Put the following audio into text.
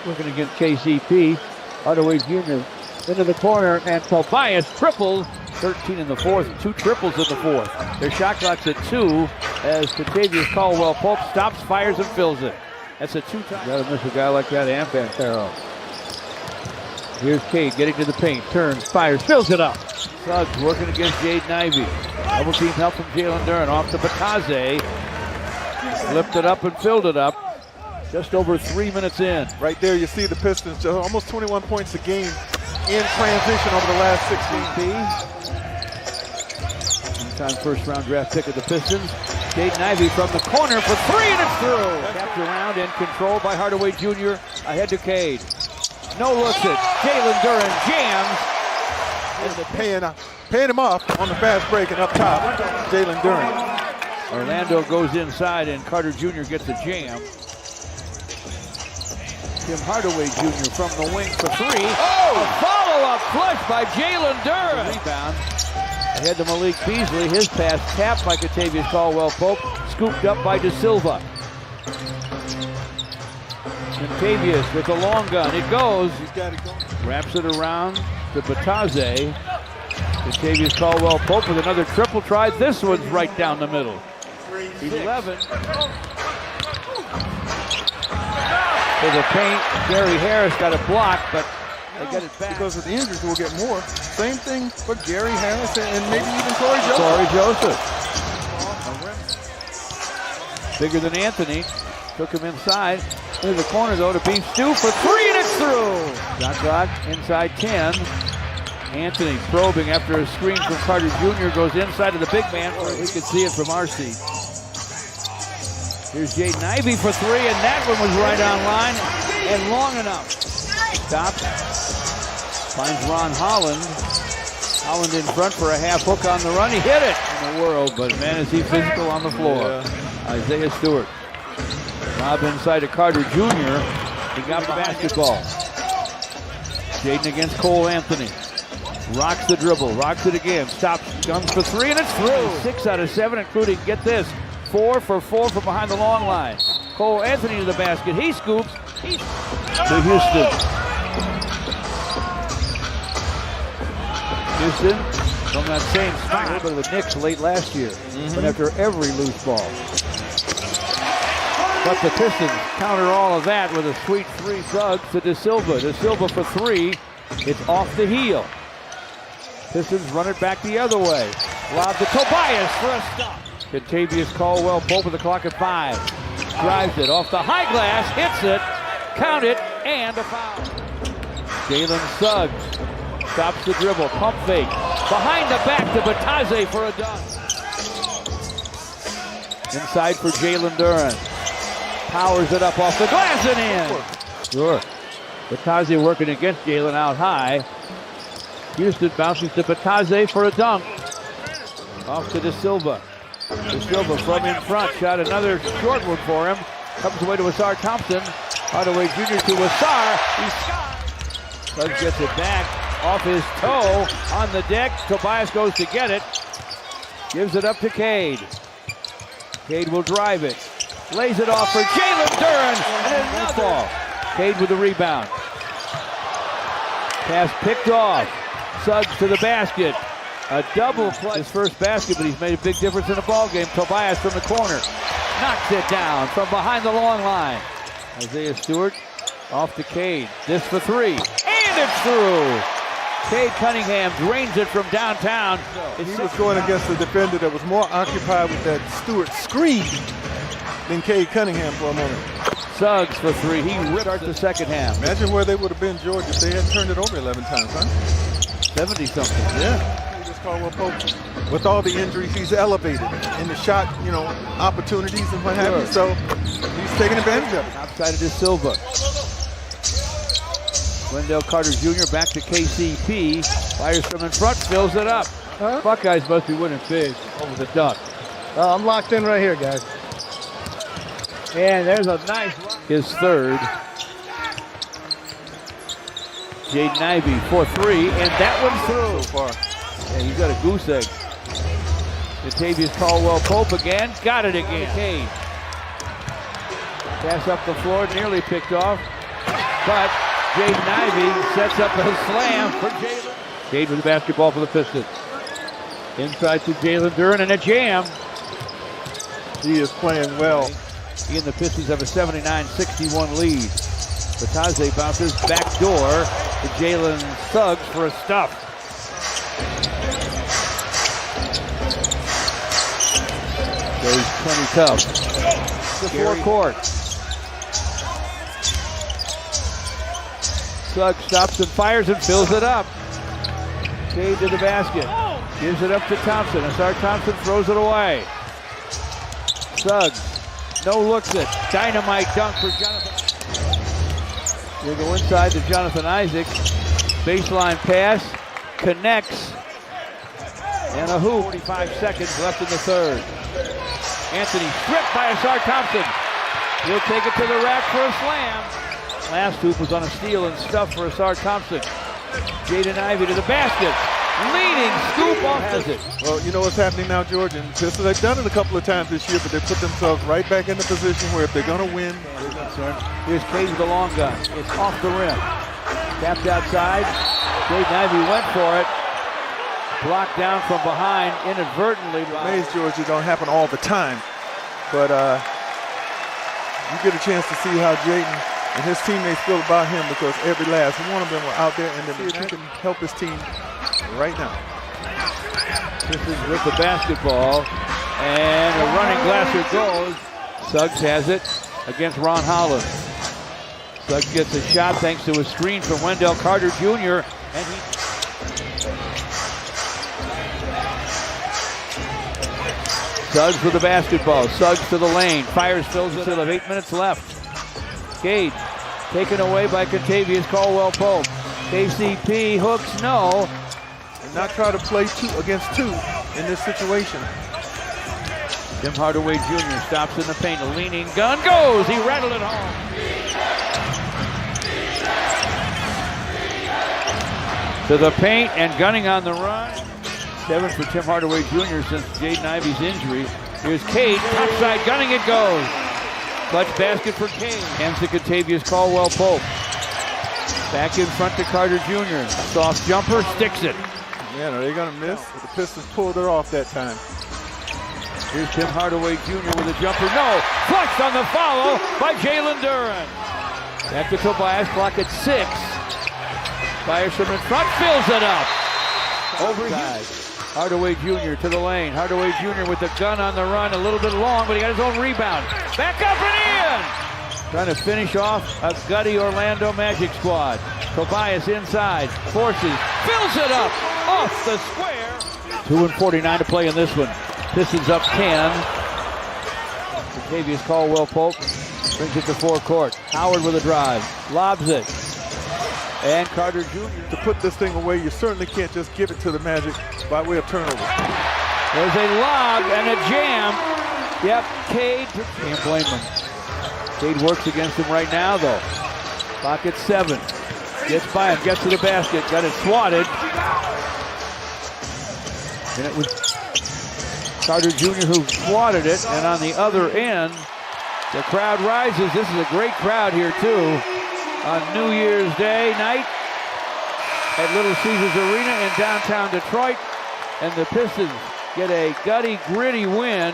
Working against KCP. Hardaway Jr. into the corner, and Tobias triples. 13 in the fourth, 2 triples in the fourth. Their shot clock's at 2 as Kentavious Caldwell-Pope stops, fires, and fills it. That's a 2-time. Gotta miss a guy like that, and Pantero. Here's Cade getting to the paint, turns, fires, fills it up. Suggs working against Jaden Ivey. Double team help from Jalen Duren off to Batase. Flipped it up and filled it up. Just over 3 minutes in. Right there, you see the Pistons just almost 21 points a game in transition over the last 16. Two-time first-round draft pick of the Pistons. Jaden Ivey from the corner for 3, and it's through. Capped around and controlled by Hardaway Jr. Ahead to Cade. No looks it. Jalen Duren jams. Paying him off on the fast break and up top. Jalen Duren. Orlando goes inside, and Carter Jr. gets a jam. Tim Hardaway Jr. from the wing for 3. Oh! A follow-up flush by Jalen Duren. Rebound. Ahead to Malik Beasley. His pass tapped by Kentavious Caldwell-Pope. Scooped up by De Silva. Kentavious with a long gun. It goes. He's got it going. Wraps it around to Batase. Kentavious Caldwell-Pope with another triple try. This one's right down the middle. 11. For the paint, Gary Harris got a block, but they get it back. Because of the injuries, we'll get more. Same thing for Gary Harris and maybe even Corey Joseph. Corey Joseph. Bigger than Anthony. Took him inside. Into the corner, though, to beat Stu for 3, and it's through. Shot clock inside 10. Anthony probing after a screen from Carter Jr. goes inside to the big man. We could see it from our seat. Here's Jaden Ivey for 3, and that one was right on line and long enough. Stop. Finds Ron Holland. Holland in front for a half hook on the run. He hit it in the world, but man, is he physical on the floor. Yeah. Isaiah Stewart. Lob inside to Carter Jr. He got the basketball. Jaden against Cole Anthony. Rocks the dribble, rocks it again, stops, guns for 3, and it's through. 6 out of 7, including, get this, 4 for 4 from behind the long line. Cole Anthony to the basket, he scoops, to Houston. Houston from that same spot, but the Knicks late last year, but after every loose ball. But the Pistons counter all of that with a sweet 3 Suggs to De Silva. De Silva for 3, it's off the heel. Pistons run it back the other way. Lob to Tobias for a stop. Kentavious Caldwell-Pope with the clock at 5. Drives it off the high glass, hits it, count it, and a foul. Jalen Suggs stops the dribble, pump fake. Behind the back to Batase for a dunk. Inside for Jalen Duren. Powers it up off the glass and in. Sure. Batase working against Jalen out high. Houston bounces to Batase for a dunk. Off to De Silva. De Silva from in front. Shot another short one for him. Comes away to Ausar Thompson. Hardaway Jr. to Ausar. He scores. Suggs gets it back. Off his toe. On the deck. Tobias goes to get it. Gives it up to Cade. Cade will drive it. Lays it off for Jalen Duren. And another ball. Cade with the rebound. Pass picked off. Suggs to the basket. A double play. His first basket, but he's made a big difference in the ball game. Tobias from the corner. Knocks it down from behind the long line. Isaiah Stewart off to Cade. This for 3. And it's through. Cade Cunningham drains it from downtown. He was going against a defender that was more occupied with that Stewart screen than Cade Cunningham for a moment. Suggs for 3. He ripped the second half. Imagine where they would have been, George, if they hadn't turned it over 11 times, huh? 70-something. Yeah. Just Caldwell-Pope. With all the injuries, he's elevated in the shot, opportunities and what have you. So he's taking advantage of it. Outside of De Silva. Wendell Carter Jr. back to KCP. Fires from in front, fills it up. Buckeyes must be winning big over the Duck. I'm locked in right here, guys. And there's a nice run. His third. Jaden Ivey for 3, and that one's through. So far. Yeah, he's got a goose egg. Kentavious Caldwell-Pope again. Got it again. Cade. Pass up the floor, nearly picked off. but Jaden Ivey sets up a slam for Jalen. Cade with the basketball for the Pistons. Inside to Jalen Duren and a jam. He is playing well. He and the Pistons have a 79-61 lead. Batadze bounces back door to Jalen Suggs for a stuff. Goes plenty tough. The forecourt. Suggs stops and fires and fills it up. Cade to the basket. Gives it up to Thompson. Asar Thompson throws it away. Suggs. No looks it. Dynamite dunk for Jonathan. They go inside to Jonathan Isaac. Baseline pass. Connects. And a hoop. 45 seconds left in the third. Anthony stripped by Asar Thompson. He'll take it to the rack for a slam. Last hoop was on a steal and stuff for Asar Thompson. Jaden Ivey to the basket. Leading scoop off has it. Well, you know what's happening now, George, and Pistons, they've done it a couple of times this year, but they put themselves right back in the position where if they're going to win. Here's Cade with the long gun. It's off the rim. Tapped outside. Jaden Ivey went for it. Blocked down from behind inadvertently. Maze, George, it don't happen all the time, but you get a chance to see how Jaden and his teammates feel about him because every last one of them were out there, and then see if he can help his team right now. Pistons with the basketball, and a running Glasser goes. Suggs has it against Ron Holland. Suggs gets a shot thanks to a screen from Wendell Carter Jr. and he Suggs with the basketball. Suggs to the lane. Fires, fills it. 8 minutes left. Cade taken away by Contavious Caldwell-Pope. KCP hooks, no. And not try to play two against two in this situation. Tim Hardaway Jr. stops in the paint. A leaning gun goes. He rattled it home. To the paint and gunning on the run. 7 for Tim Hardaway Jr. since Jaden Ivey's injury. Here's Cade. Topside gunning it goes. Clutch basket for Cade. Hands to Contavious Caldwell-Pope. Back in front to Carter Jr. Soft jumper. Sticks it. Man, are they going to miss? The Pistons pulled it off that time. Here's Tim Hardaway Jr. with a jumper. No! Flushed on the follow by Jalen Duren. Back to Tobias. Clock at 6. Fires from in front. Fills it up. Overside. Hardaway Jr. to the lane. Hardaway Jr. with the gun on the run. A little bit long, but he got his own rebound. Back up and in! Trying to finish off a gutty Orlando Magic squad. Tobias inside. Forces. Fills it up. Off the square. 2:49 to play in this one. Pistons up 10. Contavious Caldwell-Pope brings it to forecourt. Howard with a drive. Lobs it. And Carter Jr. To put this thing away, you certainly can't just give it to the Magic by way of turnover. There's a lob and a jam. Yep, Cade. Can't blame him. Cade works against him right now, though. Clock at 7. Gets by him, gets to the basket. Got it swatted. And it was Carter Jr. who swatted it. And on the other end, the crowd rises. This is a great crowd here, too. On New Year's Day night at Little Caesars Arena in downtown Detroit. And the Pistons get a gutty, gritty win